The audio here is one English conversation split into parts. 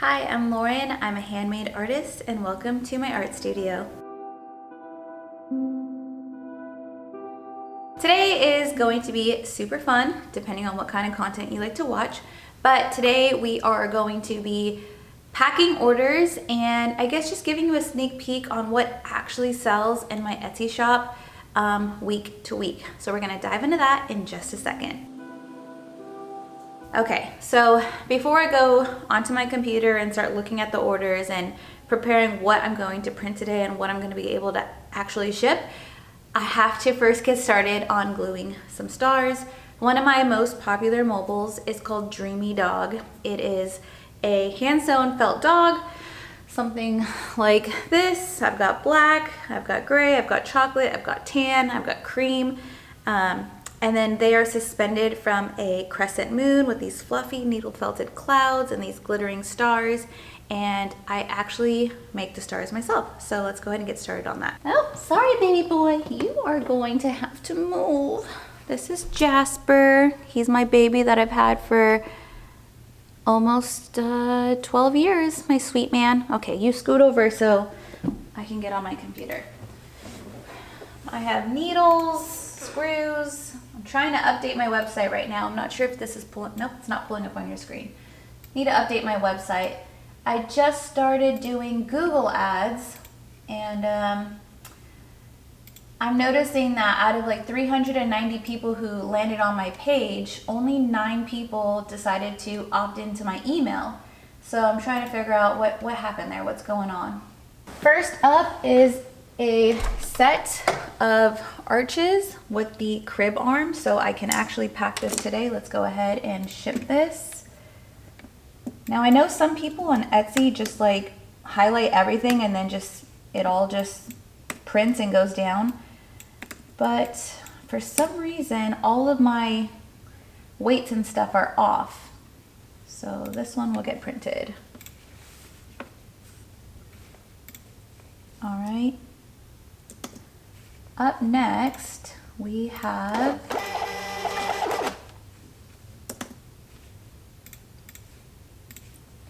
Hi, I'm Lauren. I'm a handmade artist and welcome to my art studio. Today is going to be super fun, depending on what kind of content you like to watch. But today we are going to be packing orders and I guess just giving you a sneak peek on what actually sells in my Etsy shop week to week. So we're gonna dive into that in just a second. Okay, so before I go onto my computer and start looking at the orders and preparing what I'm going to print today and what I'm going to be able to actually ship, I have to first get started on gluing some stars. One of my most popular mobiles is called Dreamy Dog. It is a hand-sewn felt dog, something like this. I've got black, I've got gray, I've got chocolate, I've got tan, I've got cream. And then they are suspended from a crescent moon with these fluffy needle felted clouds and these glittering stars. And I actually make the stars myself. So let's go ahead and get started on that. Oh, sorry, baby boy. You are going to have to move. This is Jasper. He's my baby that I've had for almost 12 years, my sweet man. Okay, you scoot over so I can get on my computer. I have needles, screws. I'm trying to update my website right now. I'm not sure if this is pulling, nope, it's not pulling up on your screen. Need to update my website. I just started doing Google ads and I'm noticing that out of like 390 people who landed on my page, only 9 people decided to opt into my email. So I'm trying to figure out what happened there, what's going on. First up is a set of arches with the crib arm, so I can actually pack this today. Let's go ahead and ship this. Now I know some people on Etsy just like highlight everything and then it all just prints and goes down. But for some reason, all of my weights and stuff are off. So this one will get printed. All right. Up next, we have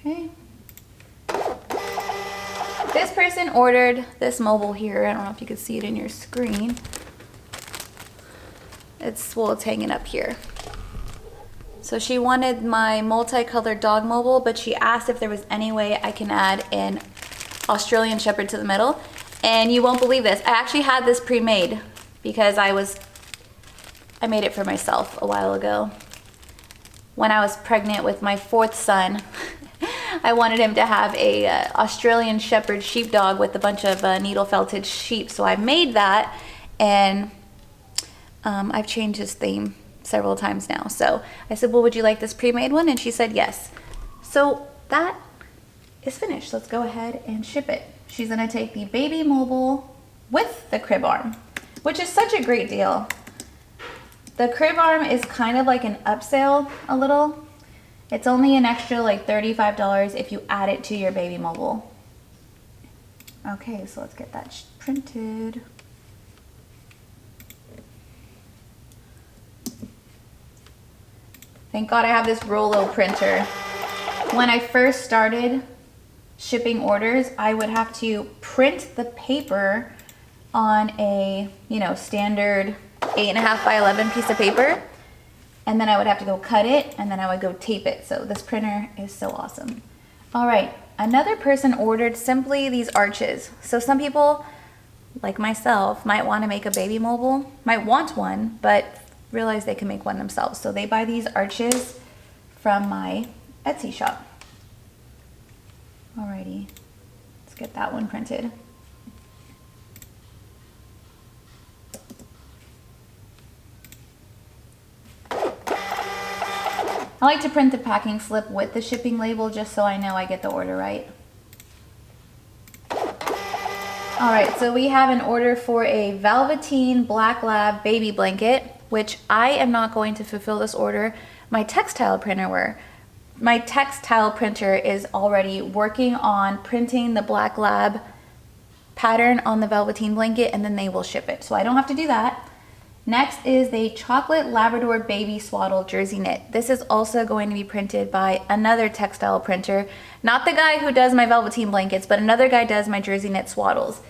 okay. This person ordered this mobile here. I don't know if you can see it in your screen. It's hanging up here. So she wanted my multicolored dog mobile, but she asked if there was any way I can add an Australian Shepherd to the middle. And you won't believe this, I actually had this pre-made because I made it for myself a while ago. When I was pregnant with my 4th son, I wanted him to have a Australian Shepherd sheepdog with a bunch of needle felted sheep. So I made that and I've changed his theme several times now. So I said, well, would you like this pre-made one? And she said yes. So that is finished. Let's go ahead and ship it. She's gonna take the baby mobile with the crib arm, which is such a great deal. The crib arm is kind of like an upsell a little. It's only an extra like $35 if you add it to your baby mobile. Okay, so let's get that printed. Thank God I have this Rollo printer. When I first started shipping orders, I would have to print the paper on a, standard 8.5 by 11 piece of paper. And then I would have to go cut it and then I would go tape it. So this printer is so awesome. All right, another person ordered simply these arches. So some people, like myself, might want to make a baby mobile, might want one, but realize they can make one themselves. So they buy these arches from my Etsy shop. Alrighty, let's get that one printed. I like to print the packing slip with the shipping label just so I know I get the order right. Alright, so we have an order for a Velveteen Black Lab baby blanket, which I am not going to fulfill this order. My textile printer is already working on printing the Black Lab pattern on the Velveteen blanket and then they will ship it. So I don't have to do that. Next is the chocolate Labrador baby swaddle jersey knit. This is also going to be printed by another textile printer. Not the guy who does my velveteen blankets, but another guy does my jersey knit swaddles.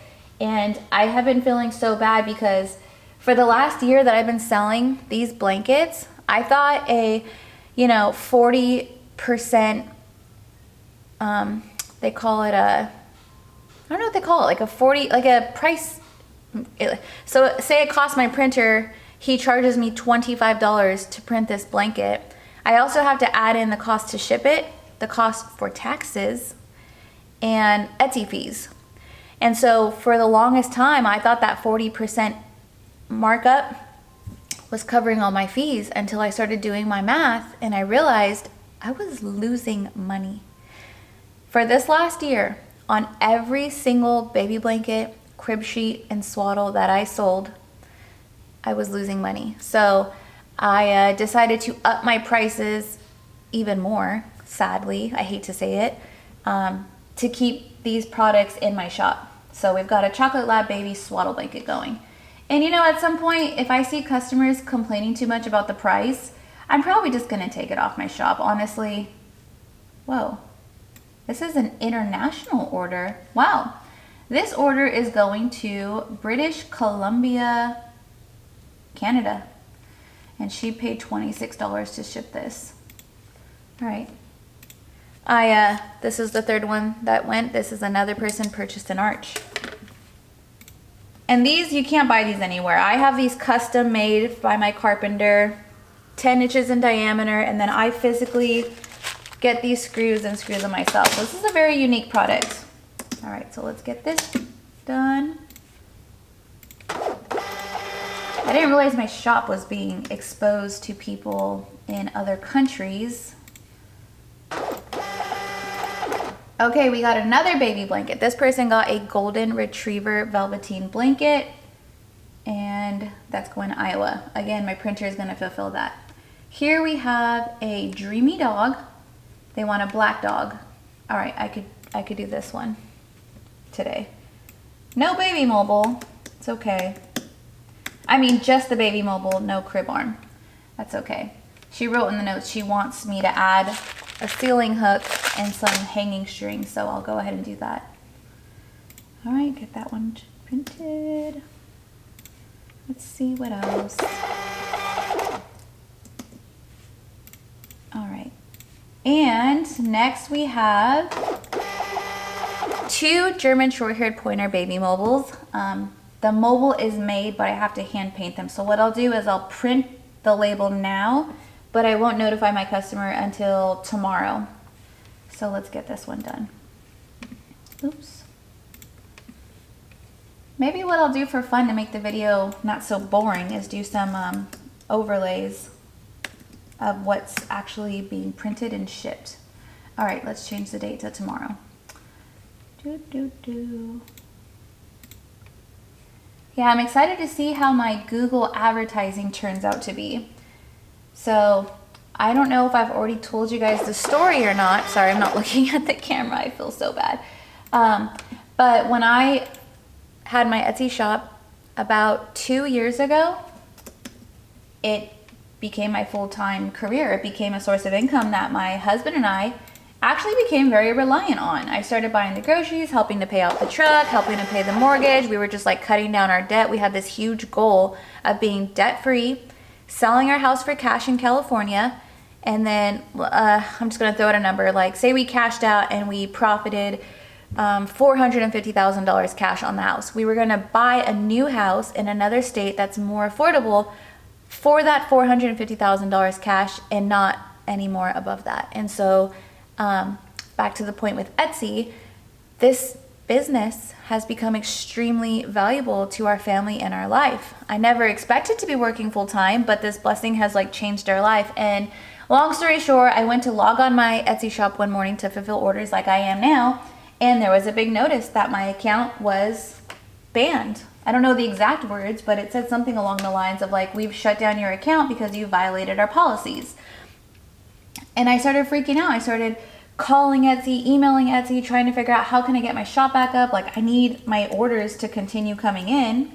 And I have been feeling so bad because for the last year that I've been selling these blankets, I thought a, 40%, they call it a, I don't know what they call it, like a 40, like a price. So say it costs my printer, he charges me $25 to print this blanket. I also have to add in the cost to ship it, the cost for taxes, and Etsy fees. And so for the longest time, I thought that 40% markup was covering all my fees until I started doing my math and I realized I was losing money. For this last year, on every single baby blanket, crib sheet, and swaddle that I sold, I was losing money. So I decided to up my prices even more, sadly, I hate to say it, to keep these products in my shop. So we've got a chocolate lab baby swaddle blanket going. And at some point, if I see customers complaining too much about the price, I'm probably just gonna take it off my shop, honestly. Whoa, this is an international order. Wow. This order is going to British Columbia, Canada. And she paid $26 to ship this. All right. This is the third one that went. This is another person purchased an arch. And these, you can't buy these anywhere. I have these custom made by my carpenter, 10 inches in diameter, and then I physically get these screws and screw them myself. So this is a very unique product. All right, so let's get this done. I didn't realize my shop was being exposed to people in other countries. Okay, we got another baby blanket. This person got a golden retriever velveteen blanket, and that's going to Iowa. Again, my printer is gonna fulfill that. Here we have a dreamy dog. They want a black dog. All right, I could do this one today. No baby mobile, it's okay. I mean, just the baby mobile, no crib arm. That's okay. She wrote in the notes she wants me to add a ceiling hook and some hanging strings, so I'll go ahead and do that. All right, get that one printed. Let's see what else. All right, and next we have 2 German short-haired pointer baby mobiles. The mobile is made, but I have to hand paint them. So what I'll do is I'll print the label now, but I won't notify my customer until tomorrow. So let's get this one done. Oops. Maybe what I'll do for fun to make the video not so boring is do some overlays of what's actually being printed and shipped. All right, let's change the date to tomorrow. Yeah, I'm excited to see how my Google advertising turns out to be. So I don't know if I've already told you guys the story or not. Sorry, I'm not looking at the camera. I feel so bad. But when I had my Etsy shop about 2 years ago, it became my full-time career. It became a source of income that my husband and I actually became very reliant on. I started buying the groceries, helping to pay out the truck, helping to pay the mortgage. We were just like cutting down our debt. We had this huge goal of being debt-free, selling our house for cash in California, and then I'm just gonna throw out a number, like say we cashed out and we profited $450,000 cash on the house. We were gonna buy a new house in another state that's more affordable for that $450,000 cash and not any more above that. And so back to the point with Etsy, this business has become extremely valuable to our family and our life. I never expected to be working full time, but this blessing has like changed our life. And long story short, I went to log on my Etsy shop one morning to fulfill orders like I am now, and there was a big notice that my account was banned. I don't know the exact words, but it said something along the lines of like, we've shut down your account because you violated our policies. And I started freaking out. I started calling Etsy, emailing Etsy, trying to figure out how can I get my shop back up. Like I need my orders to continue coming in.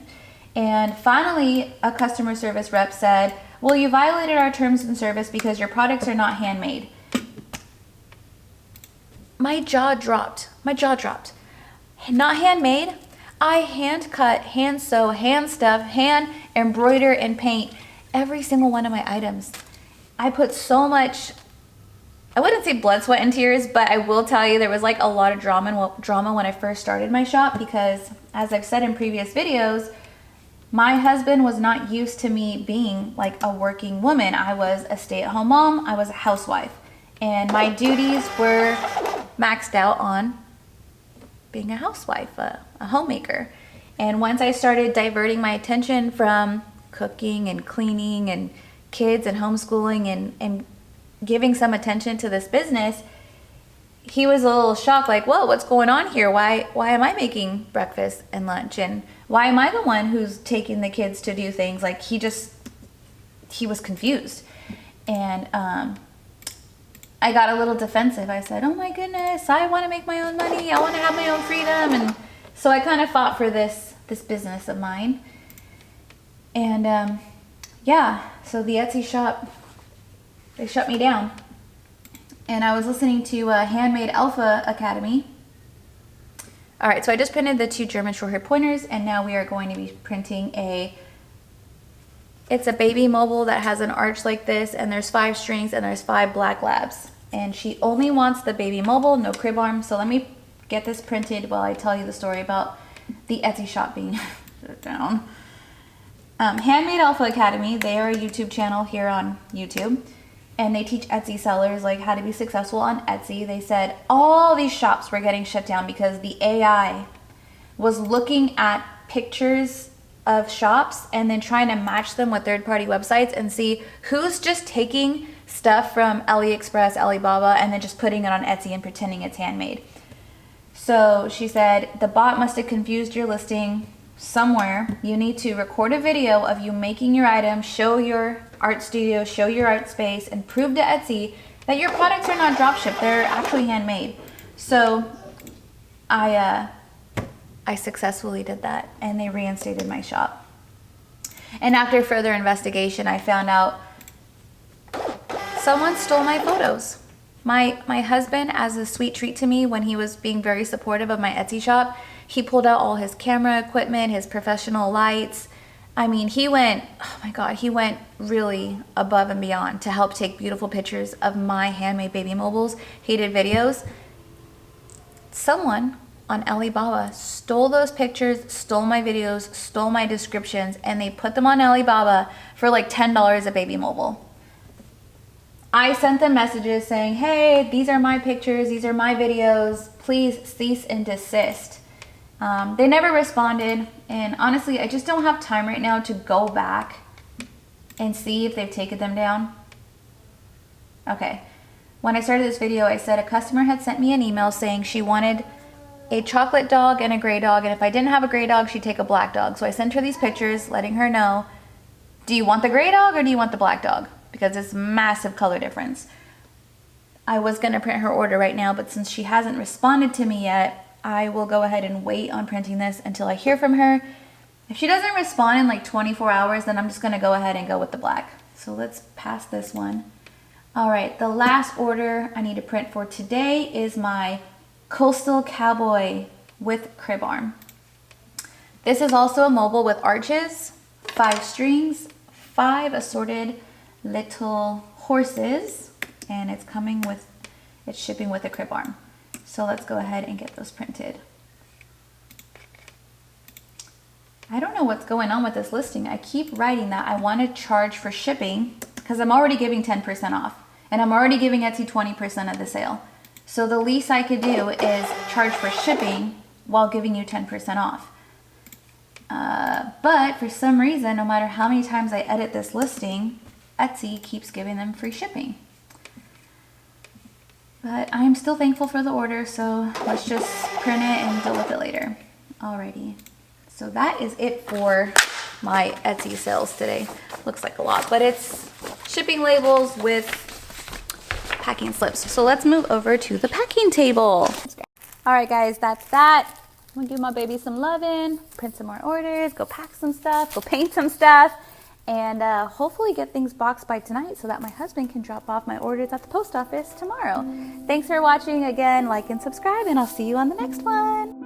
And finally, a customer service rep said, well, you violated our terms and service because your products are not handmade. My jaw dropped. My jaw dropped. Not handmade. I hand cut, hand sew, hand stuff, hand embroider and paint every single one of my items. I put so much, I wouldn't say blood, sweat, and tears, but I will tell you there was like a lot of drama when I first started my shop because, as I've said in previous videos, my husband was not used to me being like a working woman. I was a stay-at-home mom. I was a housewife. And my duties were maxed out on being a housewife, a homemaker. And once I started diverting my attention from cooking and cleaning and kids and homeschooling and giving some attention to this business, he was a little shocked, like, whoa, what's going on here? Why am I making breakfast and lunch? And why am I the one who's taking the kids to do things? Like, he was confused. And I got a little defensive. I said, oh my goodness, I want to make my own money. I want to have my own freedom. And so I kind of fought for this business of mine. And yeah, so the Etsy shop, they shut me down. And I was listening to Handmade Alpha Academy. All right, so I just printed the 2 German short hair pointers, and now we are going to be printing it's a baby mobile that has an arch like this, and there's 5 strings, and there's 5 black labs. And she only wants the baby mobile, no crib arm. So let me get this printed while I tell you the story about the Etsy shop being shut down. Handmade Alpha Academy, they are a YouTube channel here on YouTube. And they teach Etsy sellers like how to be successful on Etsy. They said all these shops were getting shut down because the AI was looking at pictures of shops and then trying to match them with third-party websites and see who's just taking stuff from AliExpress, Alibaba, and then just putting it on Etsy and pretending it's handmade. So she said the bot must have confused your listing somewhere. You need to record a video of you making your item, show your art studio, show your art space, and prove to Etsy that your products are not dropshipped, they're actually handmade. So I successfully did that, and they reinstated my shop. And after further investigation, I found out someone stole my photos. My husband, as a sweet treat to me when he was being very supportive of my Etsy shop, he pulled out all his camera equipment, his professional lights. I mean, he went really above and beyond to help take beautiful pictures of my handmade baby mobiles. He did videos. Someone on Alibaba stole those pictures, stole my videos, stole my descriptions, and they put them on Alibaba for like $10 a baby mobile. I sent them messages saying, hey, these are my pictures, these are my videos, please cease and desist. They never responded, and honestly, I just don't have time right now to go back and see if they've taken them down. Okay, when I started this video, I said a customer had sent me an email saying she wanted a chocolate dog and a gray dog, and if I didn't have a gray dog, she'd take a black dog. So I sent her these pictures letting her know, do you want the gray dog or do you want the black dog? Because it's massive color difference. I was gonna print her order right now, but since she hasn't responded to me yet, I will go ahead and wait on printing this until I hear from her. If she doesn't respond in like 24 hours, then I'm just gonna go ahead and go with the black. So let's pass this one. All right, the last order I need to print for today is my Coastal Cowboy with crib arm. This is also a mobile with arches, 5 strings, 5 assorted little horses, and it's shipping with a crib arm. So let's go ahead and get those printed. I don't know what's going on with this listing. I keep writing that I want to charge for shipping because I'm already giving 10% off, and I'm already giving Etsy 20% of the sale. So the least I could do is charge for shipping while giving you 10% off. But for some reason, no matter how many times I edit this listing, Etsy keeps giving them free shipping. But I'm still thankful for the order, so let's just print it and deal with it later. Alrighty, so that is it for my Etsy sales today. Looks like a lot, but it's shipping labels with packing slips. So let's move over to the packing table. All right, guys, that's that. I'm gonna give my baby some loving, print some more orders, go pack some stuff, go paint some stuff, and hopefully get things boxed by tonight so that my husband can drop off my orders at the post office tomorrow. Thanks for watching. Again, like and subscribe, and I'll see you on the next one.